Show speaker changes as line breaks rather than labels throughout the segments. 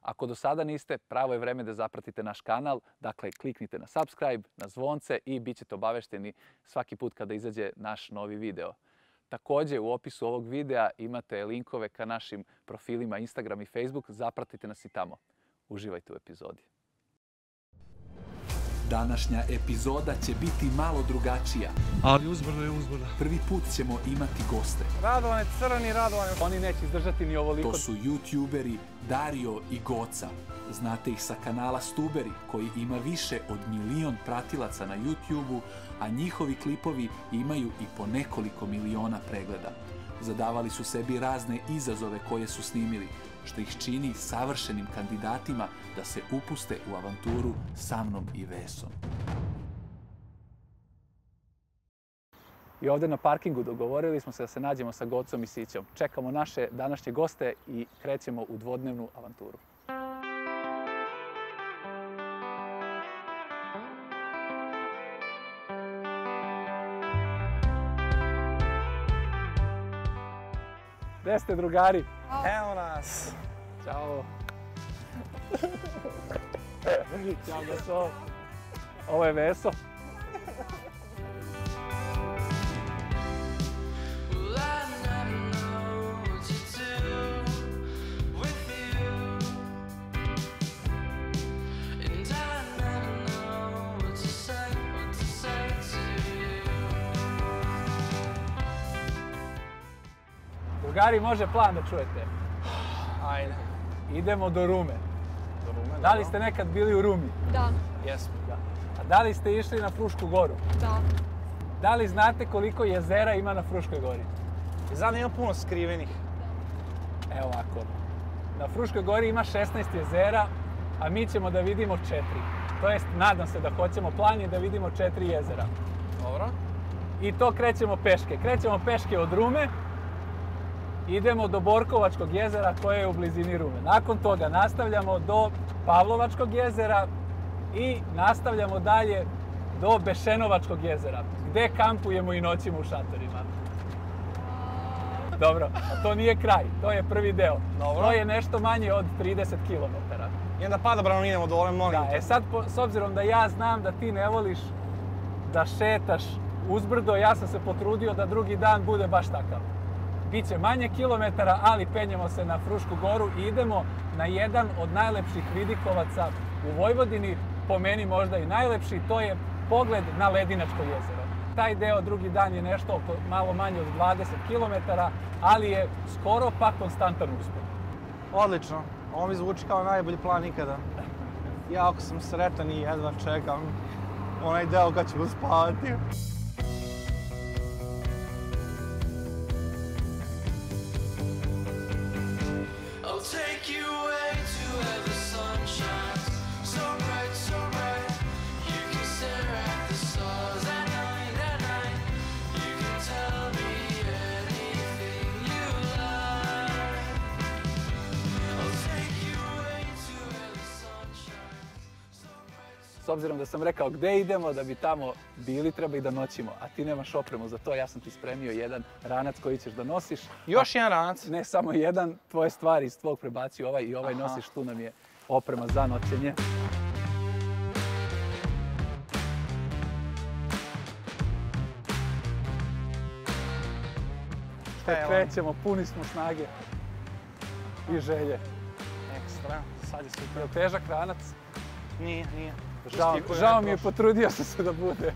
Ako do sada niste, pravo je vreme da zapratite naš kanal. Dakle, kliknite na subscribe, na zvonce i bit ćete obavešteni svaki put kada izađe naš novi video. Također, u opisu ovog videa imate linkove ka našim profilima Instagram i Facebook. Zapratite nas i tamo. Uživajte u epizodi. Današnja epizoda će biti malo drugačija.
Ali uzbrdo je uzbrdo.
Prvi put ćemo imati goste.
Radovan je crni, Radovan je...
Oni neće izdržati ni ovoliko.
To su youtuberi Dario i Goca. Znate ih sa kanala Stuberi, koji ima više od 1 milion pratilaca na YouTubeu, a njihovi klipovi imaju i po nekoliko miliona pregleda. Zadavali su sebi razne izazove koje su snimili, što ih čini savršenim kandidatima da se upuste u avanturu sa mnom i Vesom.
I ovdje na parkingu dogovorili smo se da se nađemo sa Gocom i Sićom. Čekamo naše današnje goste i krećemo u dvodnevnu avanturu. Gde ste, drugari?
Evo nas.
Ćao. Ćao, Goco. Ovo je Veso. Drugari, može plan da čujete.
Ajde.
Idemo do Rume.
Do Rume,
Da li ste nekad bili u Rumi?
Da.
Jesmo.
Da. A da li ste išli na Frušku goru?
Da.
Da li znate koliko jezera ima na Fruškoj gori?
I znam da ima puno skrivenih.
Evo ovako. Na Fruškoj gori ima 16 jezera, a mi ćemo da vidimo 4. To jest, nadam se da hoćemo, plan je da vidimo 4 jezera.
Dobro.
I to krećemo peške. Krećemo peške od Rume, idemo do Borkovačkog jezera koje je u blizini Rume. Nakon toga nastavljamo do Pavlovačkog jezera i nastavljamo dalje do Bešenovačkog jezera, gde kampujemo i noćimo u šatorima. Dobro, a to nije kraj, to je prvi deo.
Dobro.
To je nešto manje od 30 km.
I onda padobranom idemo dole, molim
Da,
te.
sad, s obzirom da ja znam da ti ne voliš da šetaš uzbrdo, ja sam se potrudio da drugi dan bude baš takav. Biće manje kilometara, ali penjemo se na Frušku goru i idemo na jedan od najlepših vidikovaca u Vojvodini, po meni možda i najlepši, to je pogled na Ledinačko jezero. Taj deo drugi dan je nešto oko malo manje od 20 km, ali je skoro pa konstantan uspeh.
Odlično. Ovo mi zvuči kao najbolji plan ikada. Jako sam sretan i jedva čekam onaj deo kad ćemo spavati.
S obzirom da sam rekao gde idemo, da bi tamo bili, treba i da noćimo. A ti nemaš opremu za to, ja sam ti spremio jedan ranac koji ćeš da nosiš.
Još jedan ranac.
Ne samo jedan, tvoje stvari iz tvog prebacio ovaj i ovaj
Aha.
nosiš, tu nam je oprema za noćenje. Krećemo, puni smo snage i želje.
Ekstra, sad je super.
Je li težak ranac?
Nije, nije.
Žao mi je, potrudio sam se da bude.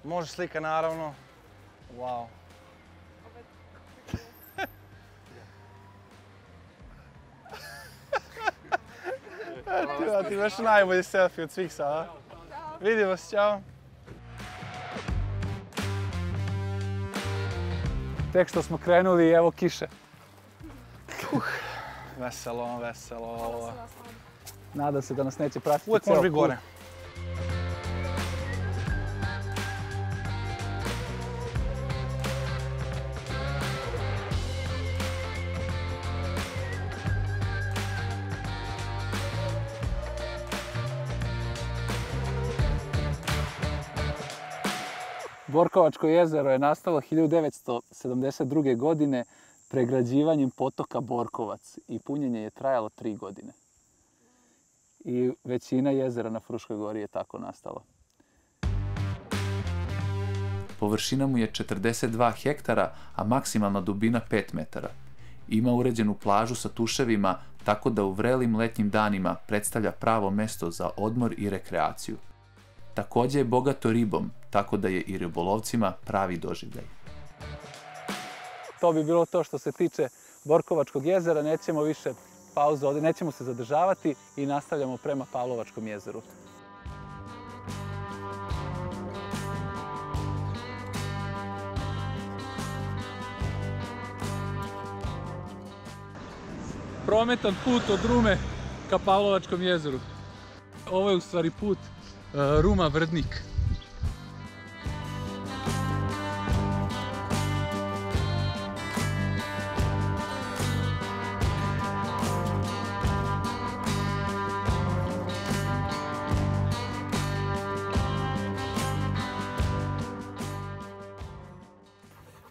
Može slika, naravno. Wow. Ti imaš najbolji selfie od svih sada. Vidimo se, čao.
Tek što smo krenuli, evo kiše.
Veselo, veselo.
Nadam se da nas neće pratiti
Uvijek
ceo
može biti
put.
gore.
Borkovačko jezero je nastalo 1972. godine pregrađivanjem potoka Borkovac i punjenje je trajalo 3 godine. I većina jezera na Fruškoj gori je tako nastala.
Površina mu je 42 hektara, a maksimalna dubina 5 metara. Ima uređenu plažu sa tuševima, tako da u vrelim letnjim danima predstavlja pravo mesto za odmor i rekreaciju. Također je bogato ribom, tako da je i ribolovcima pravi doživljaj.
To bi bilo to što se tiče Borkovačkog jezera. Nećemo više pauzu ovdje, nećemo se zadržavati i nastavljamo prema Pavlovačkom jezeru. Prometan put od Rume ka Pavlovačkom jezeru. Ovo je u stvari put Ruma-Vrdnik.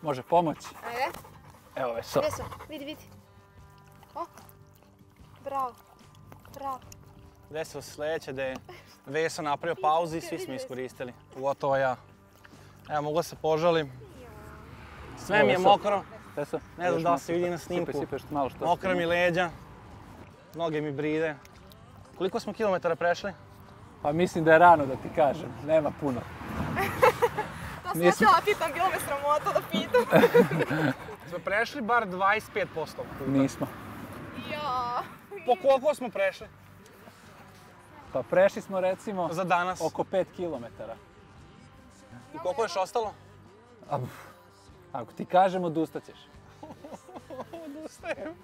Može pomoći?
Ajde.
Evo već to.
Gdje su? Vidi, vidi. O, bravo, bravo.
Desilo se sljedeće da je Veso napravio pauzu i svi smo iskoristili. Gotovo ja. Evo, mogu se požalim. Sve mi je mokro. Ne znam da li se vidi na snimku. Mokra mi leđa. Noge mi bride. Koliko smo kilometara prešli?
Pa mislim da je rano da ti kažem. Nema puno.
To sam htjela pitam, bilo me sramota da pitam.
Smo prešli bar 25% puta.
Nismo.
Ja.
Po koliko smo prešli?
Pa prešli smo recimo
za danas
oko 5 km.
I koliko još ostalo?
Ako ti kažem, odustaćeš.
Odustajem.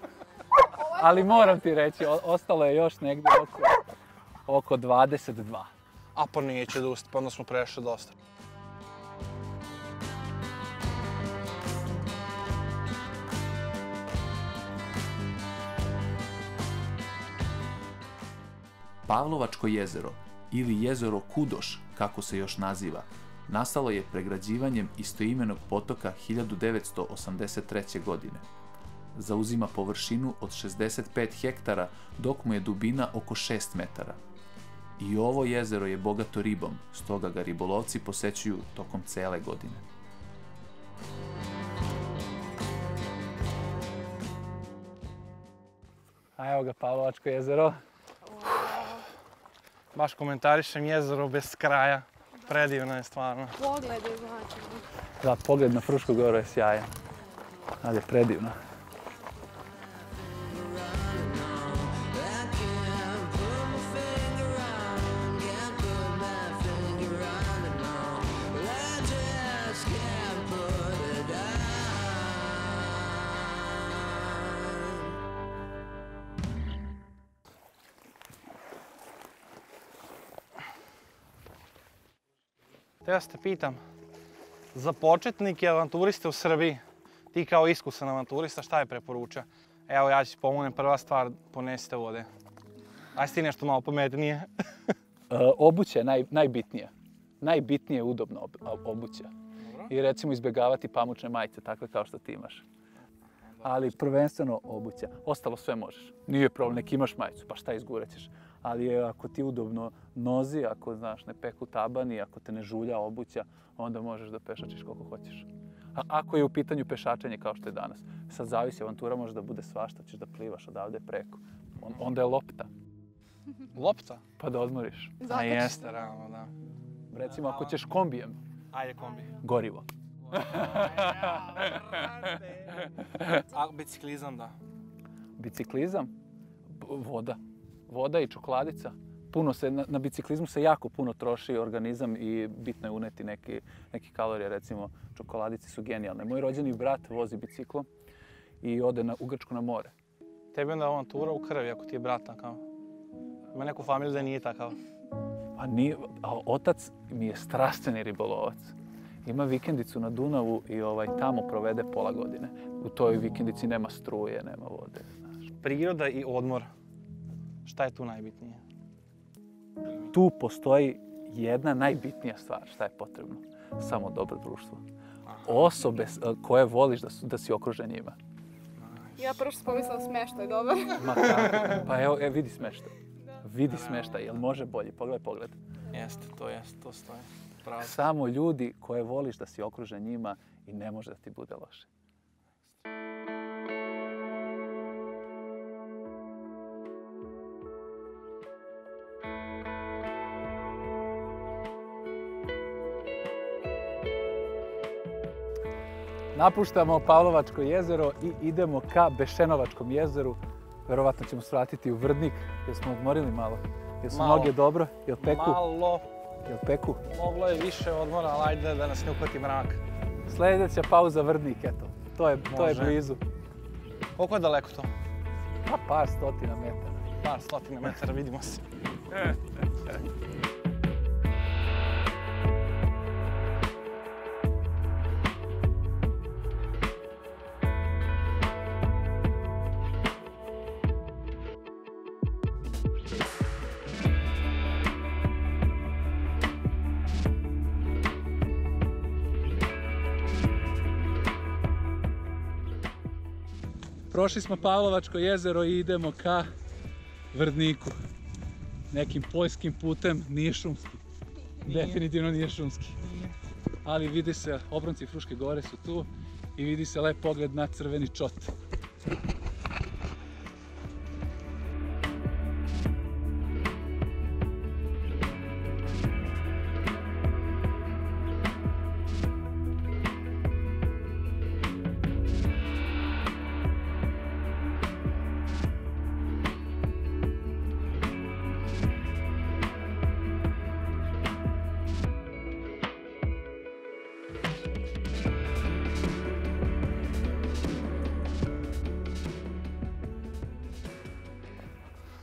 Ali moram ti reći, ostalo je još negdje oko 22.
A pa neće odustati, pa onda smo prešli dosta.
Pavlovačko jezero, ili jezero Kudoš, kako se još naziva, nastalo je pregrađivanjem istoimenog potoka 1983. godine. Zauzima površinu od 65 hektara, dok mu je dubina oko 6 metara. I ovo jezero je bogato ribom, stoga ga ribolovci posećuju tokom cele godine.
A evo ga Pavlovačko jezero.
Baš komentarišem jezero bez kraja. Predivno je stvarno.
Pogled je znači.
Da, pogled na Frušku goru je sjajan. Ali je predivno.
Htio te pitam, za početnike avanturiste u Srbiji, ti kao iskusan avanturista, šta je preporuča? Evo, ja ću pomognem, prva stvar, ponesite vode. Aj si ti nešto malo pametnije.
Obuća je najbitnije. Najbitnije je udobno obuća. I recimo izbjegavati pamučne majice, takve kao što ti imaš. Ali prvenstveno obuća. Ostalo sve možeš. Nije problem, nek imaš majicu, pa šta izgurećeš. Ali ako ti udobno nozi, ako znaš ne peku tabani, ako te ne žulja obuća, onda možeš da pešačiš koliko hoćeš. A ako je u pitanju pešačenje kao što je danas, sad zavisi, avantura može da bude svašta, ćeš da plivaš odavde preko. Onda je lopta.
Lopta?
Pa da odmoriš.
A jeste, realno, da.
Recimo ako ćeš kombijem.
Ajde kombi.
Gorivo.
A biciklizam da?
Biciklizam? Voda. Voda i čokoladica. Na biciklizmu se jako puno troši organizam i bitno je uneti neki kalorije. Recimo, čokoladice su genijalne. Moj rođeni brat vozi biciklo i ode u Grčku na more.
Tebi onda avantura u krvi ako ti je brat takav. Ima neku familiju da nije takav.
Pa nije, ali otac mi je strastveni ribolovac. Ima vikendicu na Dunavu i tamo provede pola godine. U toj vikendici nema struje, nema vode. Znaš.
Priroda i odmor. Šta je tu najbitnije?
Tu postoji jedna najbitnija stvar šta je potrebno. samo dobro društvo. Osobe koje voliš da si okružen njima.
Ja prvo što pomislila smeštaj, dobar.
Ma kako? Pa evo, vidi smeštaj. Vidi smeštaj, jel može bolji? Pogled.
Jeste, to stoji. Pravo.
Samo ljudi koje voliš da si okružen njima i ne može da ti bude loše. Napuštamo Pavlovačko jezero i idemo ka Bešenovačkom jezeru. Verovatno ćemo svratiti u Vrdnik, jer smo odmorili malo. Jel su noge dobro? Jel peku?
Malo.
Jel peku?
Moglo je više odmora, ali ajde da nas ne uhvati mrak.
Sljedeća pauza Vrdnik, eto. To je blizu.
Koliko je daleko to?
Pa par stotina metara.
Par stotina metara, vidimo se.
Prošli smo Pavlovačko jezero i idemo ka Vrdniku. Nekim poljskim putem, nije šumski. Definitivno nije šumski. Ali vidi se, obronci Fruške gore su tu i vidi se lep pogled na Crveni čot.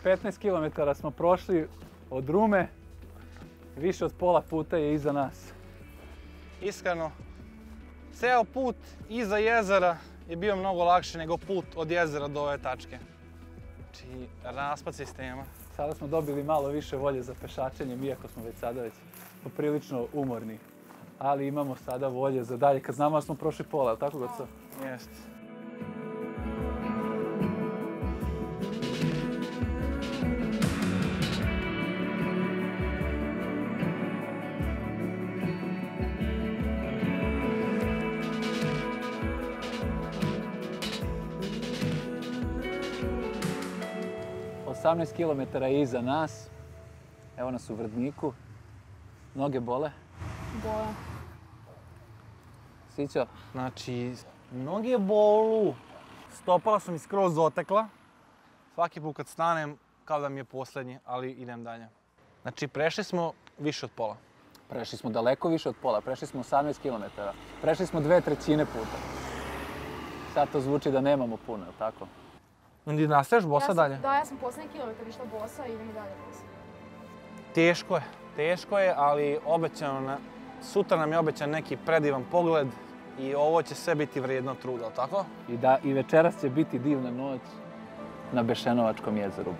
...15 km smo prošli od Rume, više od pola puta je iza nas.
Iskreno, ceo put iza jezera je bio mnogo lakši nego put od jezera do ove tačke. Znači, raspad sistema.
Sada smo dobili malo više volje za pešačenjem, iako smo već sada poprilično umorni. Ali imamo sada volje za dalje, kad znamo da smo prošli pola, je li tako, Goco?
Jeste.
Osamnaest kilometara je iza nas. Evo nas u Vrdniku. Noge bole.
Boja.
Sićo?
Znači, noge bolu. Stopala su mi skroz otekla. Svaki put kad stanem, kao da mi je posljednji, ali idem dalje. Znači, prešli smo više od pola.
Prešli smo daleko više od pola. Prešli smo 18 km. Prešli smo 2/3 puta. Sad to zvuči da nemamo puno, je li tako?
Onda nastaviš bosa dalje?
Da, ja sam posljednji kilometar išla bosa i idemo dalje bosa.
Teško je, ali sutra nam je obećan neki predivan pogled i ovo će sve biti vrijedno truda, ali tako?
I večeras će biti divna noć na Bešenovačkom jezeru.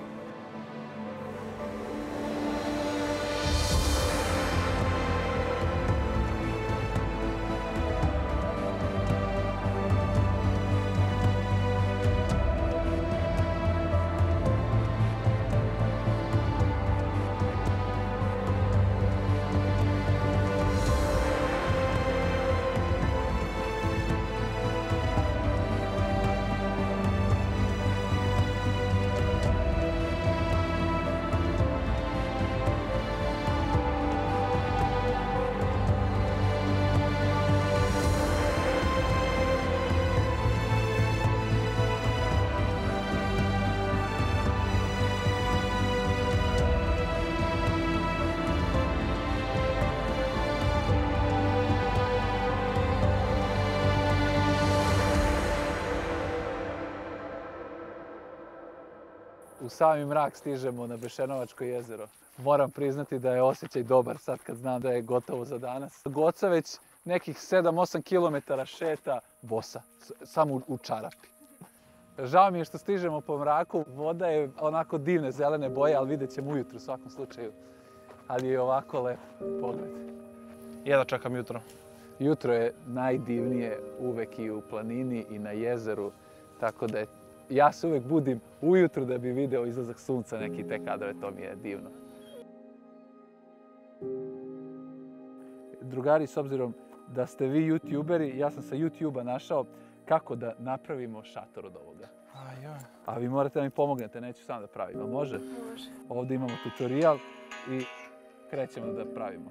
U sami mrak stižemo na Bešenovačko jezero. Moram priznati da je osjećaj dobar sad kad znam da je gotovo za danas. Goca već nekih 7-8 km šeta bosa, samo u čarapi. Žao mi je što stižemo po mraku, voda je onako divne zelene boje, ali vidjet ćemo ujutro u svakom slučaju. Ali je ovako lep pogled.
Jedva čekam jutro.
Jutro je najdivnije uvek i u planini i na jezeru, tako da ja se uvek budim ujutru da bi video izlazak sunca, neki te kadrove, to mi je divno. Drugari, s obzirom da ste vi youtuberi, ja sam sa YouTube-a našao kako da napravimo šator od ovoga. A vi morate da mi pomognete, neću sam da pravim, ali može?
Može.
Ovdje imamo tutorial i krećemo da pravimo.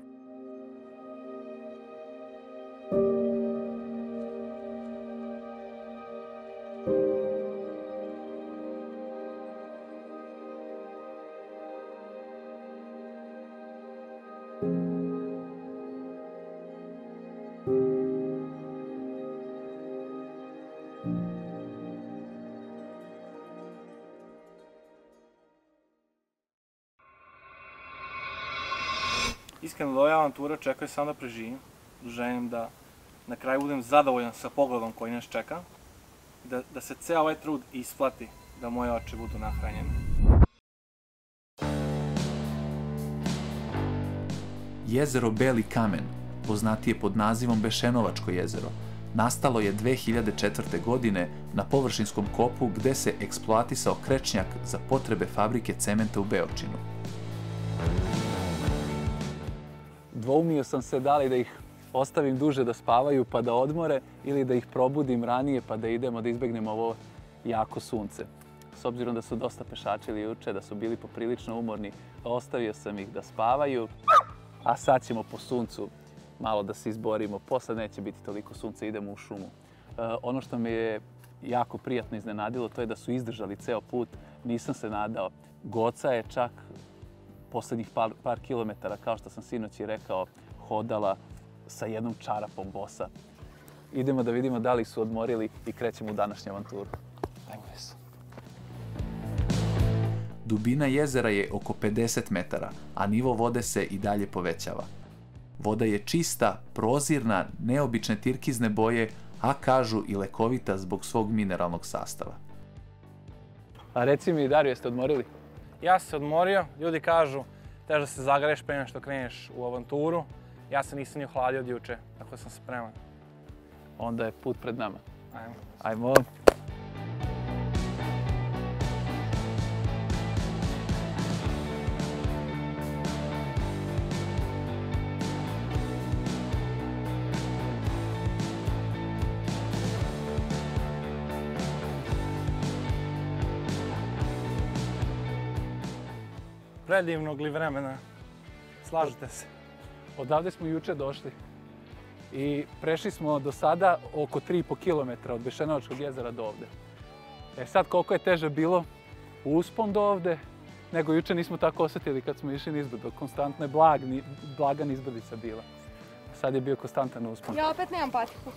Iskreno da ova avantura očekuje samo da preživim. Želim da na kraju budem zadovoljan sa pogledom koji nas čeka. Da se ceo ovaj trud isplati, da moje oči budu nahranjene.
Jezero Beli kamen, poznatije pod nazivom Bešenovačko jezero, nastalo je 2004. godine na površinskom kopu gde se eksploatisao krečnjak za potrebe fabrike cementa u Beočinu.
Dvoumio sam se da li da ih ostavim duže da spavaju pa da odmore ili da ih probudim ranije pa da idemo da izbegnemo ovo jako sunce. S obzirom da su dosta pešačili juče, da su bili poprilično umorni, ostavio sam ih da spavaju, a sad ćemo po suncu malo da se izborimo. Posle neće biti toliko sunca, idemo u šumu. Ono što me je jako prijatno iznenadilo, to je da su izdržali ceo put, nisam se nadao. Goca je čak poslednjih par kilometara, kao što sam sinoć i rekao, hodala sa jednom čarapom bosa. Idemo da vidimo da li su odmorili i krećemo u današnju avanturu. Ajmo se.
Dubina jezera je oko 50 metara, a nivo vode se i dalje povećava. Voda je čista, prozirna, neobične tirkizne boje, a kažu i lekovita zbog svog mineralnog sastava.
A reci mi, Dario, jeste odmorili?
Ja sam se odmorio, ljudi kažu teže da se zagreješ pre nego što kreneš u avanturu. Ja se nisam ni ohladio od juče, tako da sam spreman.
Onda je put pred nama.
Ajmo.
Ajmo.
Predivnog li vremena, slažete se?
Odavde smo juče došli i prešli smo do sada oko 3,5 km od Bešenovačkog jezera do ovde. Sad koliko je teže bilo uspon do ovde, nego juče nismo tako osjetili kad smo išli nizbrdo. Konstantno je blaga nizbrdica bila. Sad je bio konstantan uspon.
Ja opet nemam patiku.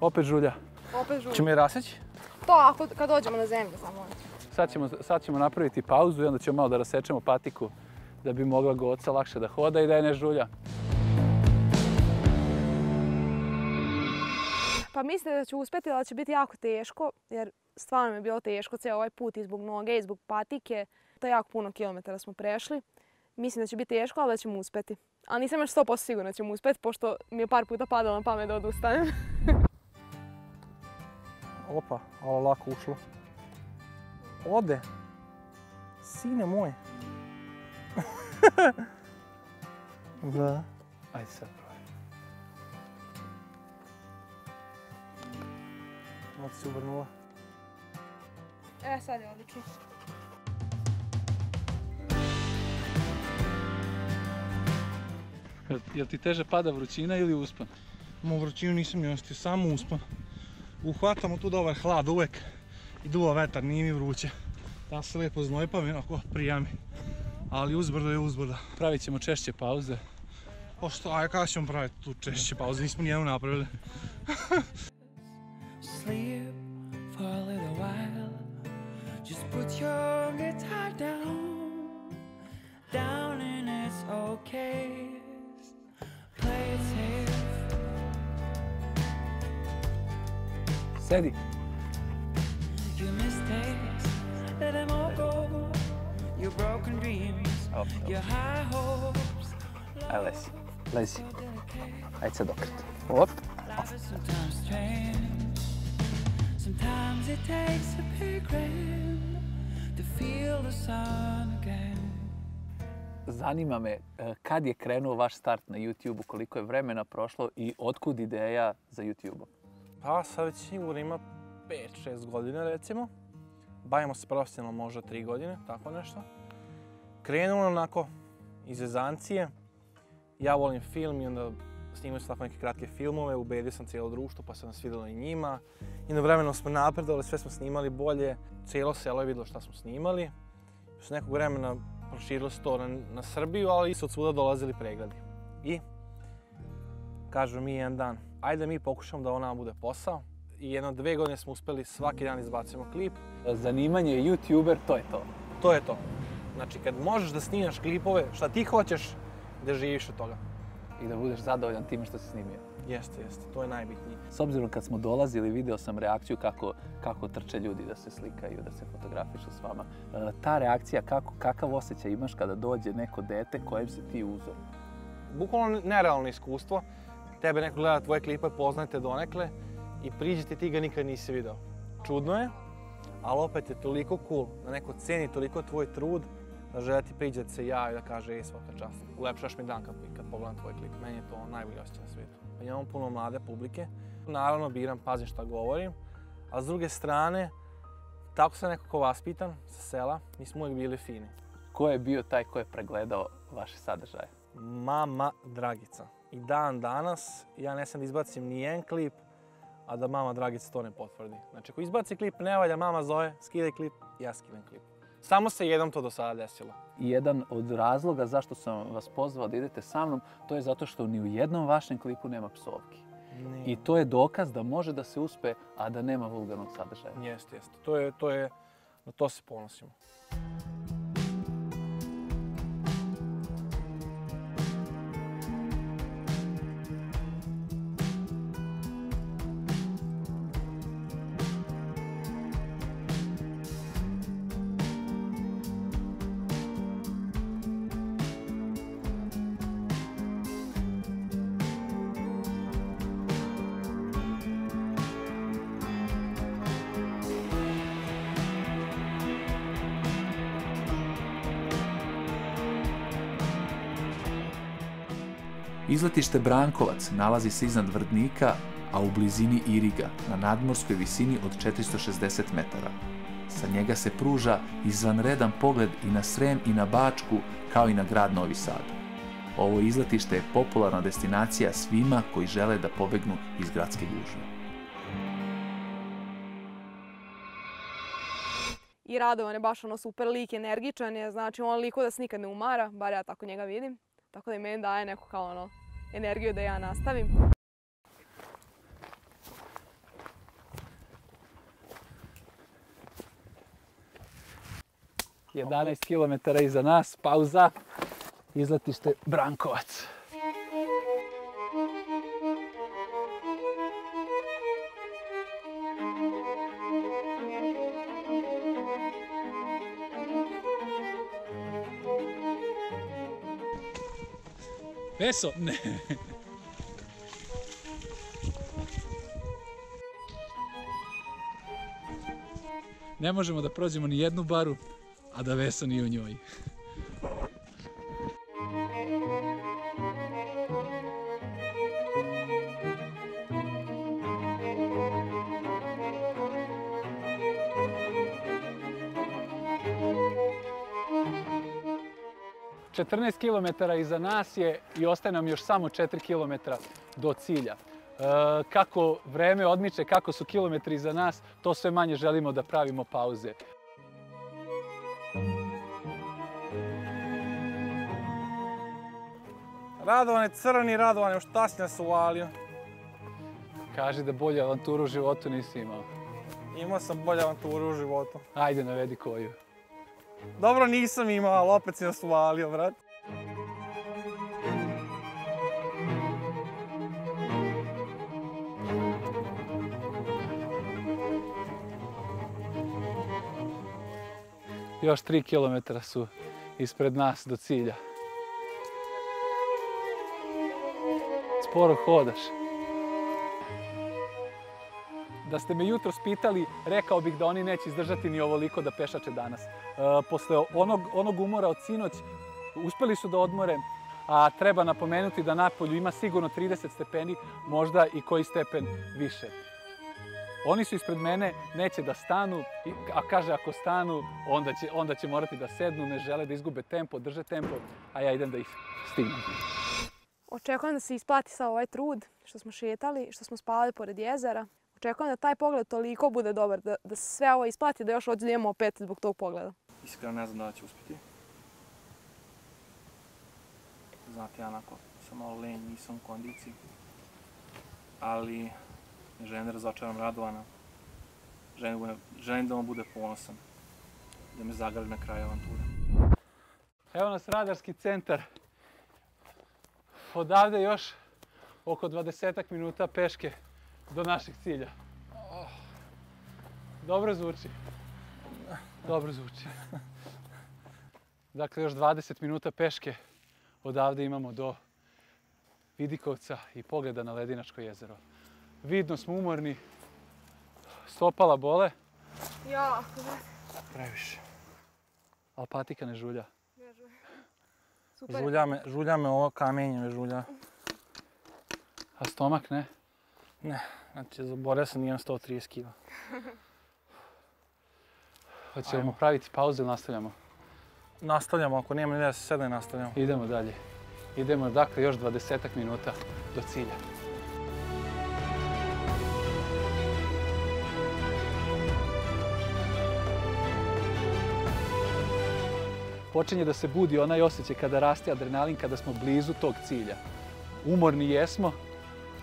Opet žulja.
Opet žulja.
Ćemo je raseći?
To kad dođemo na zemlju samo.
Sad ćemo napraviti pauzu i onda ćemo malo da rasečemo patiku da bi mogla Goca lakše da hoda i da je ne žulja.
Pa mislite da ću uspjeti, ali će biti jako teško, jer stvarno mi je bilo teško cijel ovaj put i zbog noge i zbog patike. To je jako puno kilometara smo prešli. Mislim da će biti teško, ali da ćemo uspjeti. Ali nisam još 100% sigurna da ćemo uspjeti, pošto mi je par puta padalo na pamet da odustanem.
Opa, ovo lako ušlo. Ode. Sine moj. Da.
Ajde sad probaj.
Ovo si uvrnula.
Sad je odlično.
Jel ti teže pada vrućina ili uspon?
Vrućinu nisam ni osjetio, samo uspon. Uhvatamo tu dobar hlad uvek i duva vetar, nije mi vruće. Da se lijepo znoji pa mi onako prija mi. Ali uzbrdo je uzbrdo.
Pravit ćemo češće pauze.
Pošto, ajde kada ćemo praviti tu češće pauze, nismo nijednu napravili.
Sleep for a little while. Just put your guitar down and it's okay. Play it safe.
Sedi.
Your mistakes, let them all go. Your broken dreams, your high hopes.
Evo lesi. Lezi. Ajde se dokret. Op.
Sometimes change. Sometimes it takes a big rain to feel the sun again.
Zanima me kad je krenuo vaš start na YouTube-u, koliko je vremena prošlo i otkud ideja za YouTube-om?
Pa sad već sigurno ima 5-6 godina recimo. Bavimo se profesionalno možda 3 godine, tako nešto. Krenulo onako iz zezancije. Ja volim film i onda snimali su tako neke kratke filmove, ubedio sam cijelo društvo pa se nas vidjelo i njima. I na vremenu smo napredovali, sve smo snimali bolje, cijelo selo je vidjelo šta smo snimali. S nekog vremena proširilo se to na Srbiju, ali su od svuda dolazili pregledi. I kažu mi jedan dan, ajde mi pokušamo da ovo nama bude posao. I 1-2 godine smo uspjeli svaki dan izbacimo klip.
Zanimanje YouTuber, to je to.
To je to. Znači kad možeš da snimaš klipove šta ti hoćeš, da živiš od toga.
I da budeš zadovoljan time što si snimio.
Jeste, to je najbitnije.
S obzirom kad smo dolazili, video sam reakciju kako trče ljudi da se slikaju, da se fotografišu s vama. Ta reakcija, kakav osjećaj imaš kada dođe neko dete kojem si ti uzor?
Bukvalno nerealno iskustvo. Tebe neko gleda tvoje klipe, poznajete donekle i priđete ti ga nikad nisi video. Čudno je, ali opet je toliko cool da neko ceni toliko tvoj trud da žele ti priđe da se javi da kaže svaka čast. Ulepšaš mi dan kad pogledam tvoj klip. Meni je to najbolji osjećaj na svijetu. Imamo puno mlade publike. Naravno biram, pazim šta govorim. A s druge strane, tako sam nekako vaspitan sa sela, mi smo uvijek bili fini.
Ko je bio taj ko je pregledao vaše sadržaje?
Mama Dragica. I dan danas ja ne sam da izbacim ni jedan klip, a da mama Dragica to ne potvrdi. Znači ako izbaci klip ne valja, mama zove, skidaj klip, ja skidam klip. Samo se jednom to do sada desilo.
Jedan od razloga zašto sam vas pozvao da idete sa mnom, to je zato što ni u jednom vašem klipu nema psovki. I to je dokaz da može da se uspe, a da nema vulgarnog sadržaja.
Jeste. Na to se ponosimo.
Izletište Brankovac nalazi se iznad Vrdnika, a u blizini Iriga, na nadmorskoj visini od 460 metara. Sa njega se pruža izvanredan pogled i na Srem i na Bačku, kao i na grad Novi Sad. Ovo izletište je popularna destinacija svima koji žele da pobegnu iz gradske gužve.
I Radovan je baš super lik, energičan je, znači on liko da se nikad ne umara, bar ja tako njega vidim. Tako da i meni daje neku kao energiju da ja nastavim.
11 km iza nas, pauza, izletište Brankovac. Veso, ne. Ne možemo da prođemo ni jednu baru, a da Veso nije u njoj. – 14 km iza nas je i ostaje nam još samo 4 km do cilja. Kako vreme odmiče, kako su kilometri iza nas, to sve manje želimo da pravimo pauze.
Radovane, crni Radovane, šta si nas uvalio?
Kaži da bolju avanturu u životu nisi imao.
Imao sam bolju avanturu u životu.
Ajde, navedi koju.
Dobro, nisam imao, ali opet si nas uvalio, brat.
Još 3 km su ispred nas do cilja. Sporo hodaš. Da ste me jutros pitali, rekao bih da oni neće izdržati ni ovoliko da pešače danas. Posle onog umora od sinoć, uspeli su da odmore, a treba napomenuti da napolju ima sigurno 30 stepeni, možda i koji stepen više. Oni su ispred mene, neće da stanu, a kaže ako stanu, onda će morati da sednu, ne žele da izgube tempo, drže tempo, a ja idem da ih stignem.
Očekujem da se isplati sa ovaj trud što smo šetali, što smo spavali pored jezera. Očekujem da taj pogled toliko bude dobar, da se sve ovo isplati, da još hoću da idemo opet zbog tog pogleda.
Iskreno ne znam da će uspjeti. Znate, ja onako sam malo lenj, nisam u kondiciji. Ali želim da razočaram Radovana. Želim da on bude ponosan. Da me zagrli na kraju avanture.
Evo nas radarski centar. Odavde još oko 20 minuta peške do našeg cilja. Dobro zvuči. Dobro zvuči. Dakle, još 20 minuta peške odavde imamo do Vidikovca i pogleda na Ledinačko jezero. Vidno smo umorni, stopala bole.
Jako,
Previše.
Ali patika ne žulja.
ne žulja.
Žulja me ovo kamenje me žulja.
A stomak ne?
Ne, znači zaboravio sam da imam 130 kg.
Hoćemo praviti pauzu ili nastavljamo?
Nastavljamo, ako nema da se sedne, nastavljamo.
Idemo dalje. Idemo dakle još 20 minuta do cilja. Počinje da se budi onaj osjećaj kada raste adrenalin, kada smo blizu tog cilja. Umorni jesmo,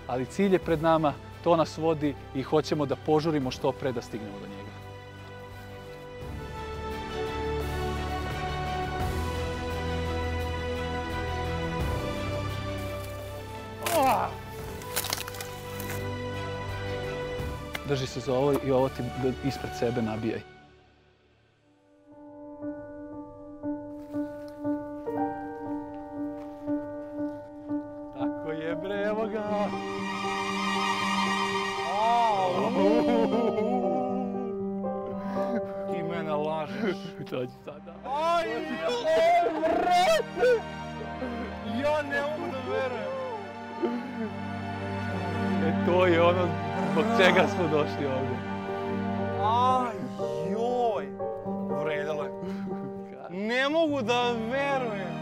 ali cilj je pred nama, to nas vodi i hoćemo da požurimo što pre da stignemo do njega. Drži se za ovo i ovo ti ispred sebe nabijaj. Tako je bre, evo ga!
Ti mene lažeš.
Dođi sada.
Aj, brate! Ja ne mogu da verujem.
To je ono zbog čega smo došli ovdje.
Aj, joj! Vredalo je. Ne mogu da verujem.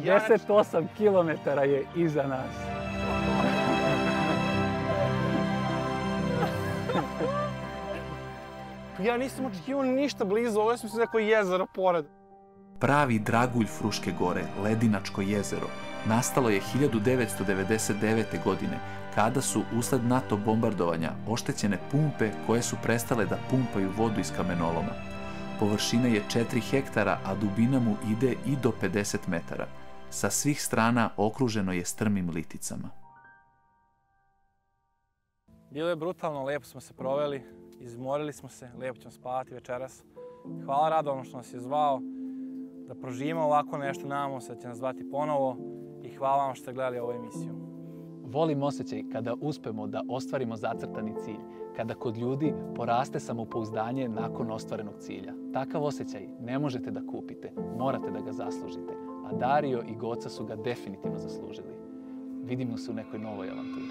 Ja 48 kilometara je iza nas.
Ja nisam očekivao ništa blizu, ovo sam se neko jezero pored.
Pravi dragulj Fruške gore, Ledinačko jezero, nastalo je 1999. godine, kada su usled NATO bombardovanja oštećene pumpe koje su prestale da pumpaju vodu iz kamenoloma. Površina je 4 hektara, a dubina mu ide i do 50 metara. Sa svih strana okruženo je strmim liticama.
Bilo je brutalno, lijepo smo se proveli, izmorili smo se, lijepo ćemo spavati večeras. Hvala Radovanu što nas je zvao da proživimo ovako nešto, nadamo se da će nas zvati ponovo i hvala vam što ste gledali ovu emisiju.
Volim osjećaj kada uspemo da ostvarimo zacrtani cilj, kada kod ljudi poraste samopouzdanje nakon ostvarenog cilja. Takav osjećaj ne možete da kupite, morate da ga zaslužite, a Dario i Goca su ga definitivno zaslužili. Vidimo se u nekoj novoj avanturi.